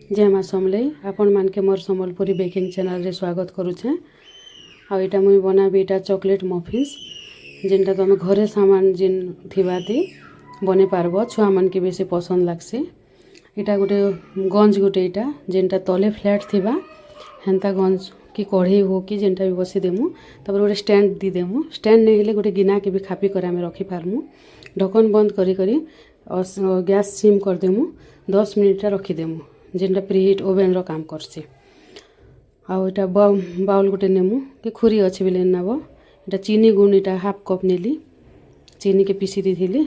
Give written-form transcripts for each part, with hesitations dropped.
जय माँ समलई आपण मानके मोर संबलपुरी बेकिंग चैनल रे स्वागत करुछे। आ इटा मुई बनाबी इटा चॉकलेट मफिन्स जिनटा तुम घरे सामान जिन थिबा दी बने पारबो। छुआ मन के बेसी पसंद लागसी। इटा गोटे गंज गोटे इटा जिनटा तले फ्लैट थिबा हेन्ता गंज कि कढ़ई हो कि जिनटा भी बसी देमु। तापर गोटे स्टैंड दी देमु। स्टैंड नहीं हेले गोटे गिना के भी खापी कर आमे रखी पारमु। ढक्कन बंद करी करी गैस सिम कर देमु। 10 मिनिट रखी देमु जिनटा प्रीहीट ओवेन रो काम करसी। आउ इटा बाउल गोटे नेमु कि खुरी अच्छी बेले नब। इटा चीनी गुण इटा हाफ कप नेली। चीनी के पीसी दी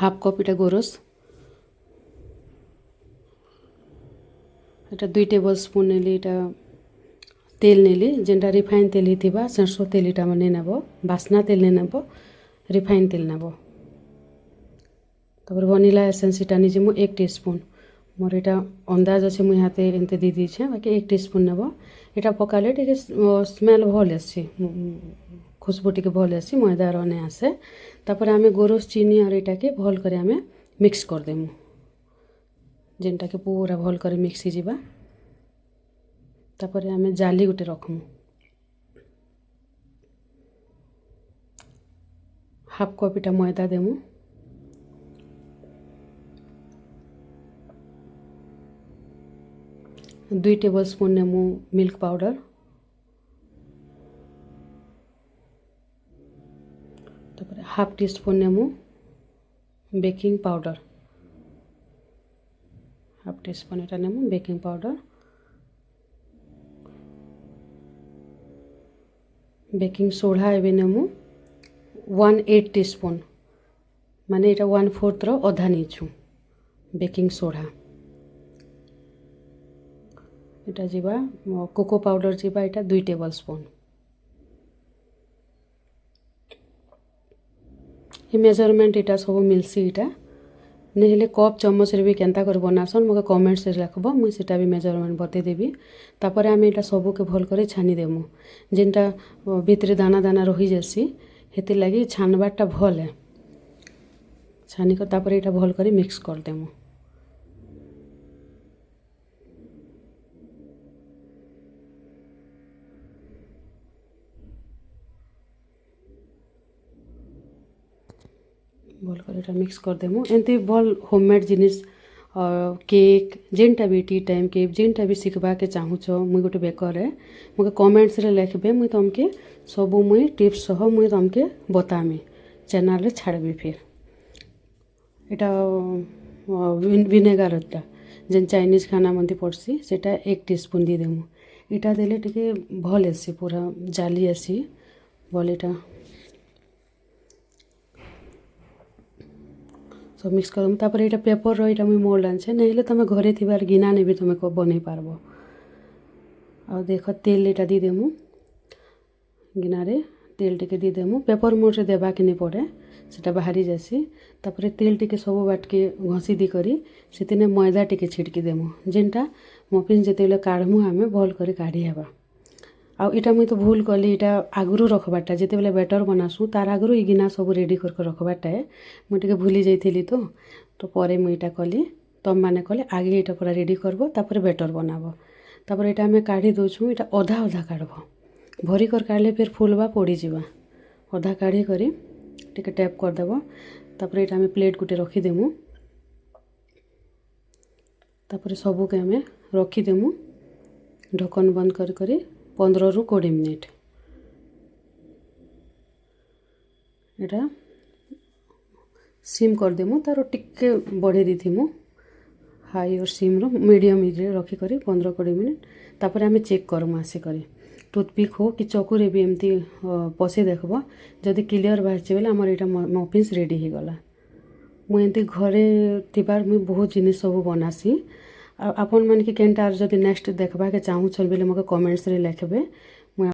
हाफ कप इटा गोरस। इटा 2 टेबल स्पून नेली इटा तेल नेली जेनटा रिफाइन तेल ही थिबा। सरसों तेल इटा मने नब। बासना तेल ने नब। रिफाइन तेल नब। तापर वनीला एसेंस इटा निजे मु 1 टीस्पून मोर इटा अंदाज अच्छे मुई हाथे एंते दी दीछे बाकी 1 टीस्पून नब। इटा पकाले टिके स्मेल भल आसी खुशबू टिके भल आसी मैदार ने आसे। तापर आमे गोरस चीनी और इटा के भल करे आमे मिक्स कर देमु जेनटा के पूरा भल करे मिक्स ही जिबा। तापर आमे जाली गोटे रखमु। हाफ कप इटा मैदा देमु। 2 टेबल स्पून नेमु मिल्क पाउडर। तापर हाफ टी स्पून नेमु baking powder. Half teaspoon इटा नेमु बेकिंग पाउडर। बेकिंग सोडा एबे नेमु 1/8 टीस्पून माने इटा 1/4 रो अधा नीचु बेकिंग सोडा। इटा जीवा कोको पाउडर जीवा इटा 2 टेबल स्पून। ये मेजरमेंट इटा सब मिलसी। इटा नहीं हेले कप चम्मच रे भी केनता कर बनासन मके कमेंट्स रे लिखबो मुई सेटा भी मेजरमेंट बते देबी। तापर आमे इटा सब के भल करे छानी देमु जेनटा भितरे दाना दाना रही जासी हेति लागि छानबाटा भल है। छानी कर तापर इटा भल करे मिक्स कर देमु। भल कर इटा मिक्स कर देमु। एंती भल होममेड जिनिस केक जेनटा भी टी टाइम केक जेनटा भी शिखबा के चाहूछ मुई गोटे बेकर है मुझे कमेंट्स रे लिखबे मुई तुमके सब मुई टिप्स सह मुई तुमके बतामी चैनल रे छाड़बी। फिर इटा विनेगार इटा जेन चाइनीज खाना मंदी पड़सी सेटा 1 टीस्पून दी देमु। इटा देले टिके भल आसी पूरा जाली आसी भल। इटा सब मिक्स करम। तापर इटा पेपर रो इटा मुई मोल्ड आनछे नहीं हेले तमे घरे थिबार गिना ने भी तमे को बनै पारबो। आ देखो तेल इटा दी देमु गिना रे तेल टिके दी देमु। पेपर मोड रे देबा के नहीं पड़े सेटा बाहरी जासी। तापर तेल टिके सब बाट के घसी दी करी सेतिने मैदा टिके छिड़की देमु जेनटा मफिन जेतेले काढमु आमे भल करे काढी हेबा। आ इटा मुई तो भूल कली इटा आगुरु रखबाटा जेते बेले बैटर बनासु तार आगुरु ई गिना सब रेडी कर रखबाटा है मुई टिके भूली जाइथिली तो परे मुई इटा कली तम माने कले आगे इटा पूरा रेडी करबो तापर बैटर बनाबो। तापर इटा हमें काढी दोछु इटा अधा अधा काढबो भरी कर काढले फिर फुलबा पड़ी जिबा। अधा काढी करी टिके टैप कर देबो। तापर इटा हमें प्लेट गुटे रखी देमु। तापर सबु के हमें रखी देमु ढक्कन बंद कर करी 15 रु 20 मिनिट। इटा सिम कर देमु तारो टिके बढ़े दीथिमु हाई और सिम रो मीडियम इजे रखी करी 15-20 मिनिट। तापर हमें चेक करमु आसी करी टूथपिक हो कि चकुरे भी एमती पसे देखबो जदि क्लियर बाहर बेले हमर इटा मफिन्स रेडी ही गला। मु एमती घरे थिबार मुई बहुत जिनिस सब बनासी। आपण मन के केनटा जदि नेक्स्ट देखबा के चाहू छल बेले मके कमेंट्स रे लिखबे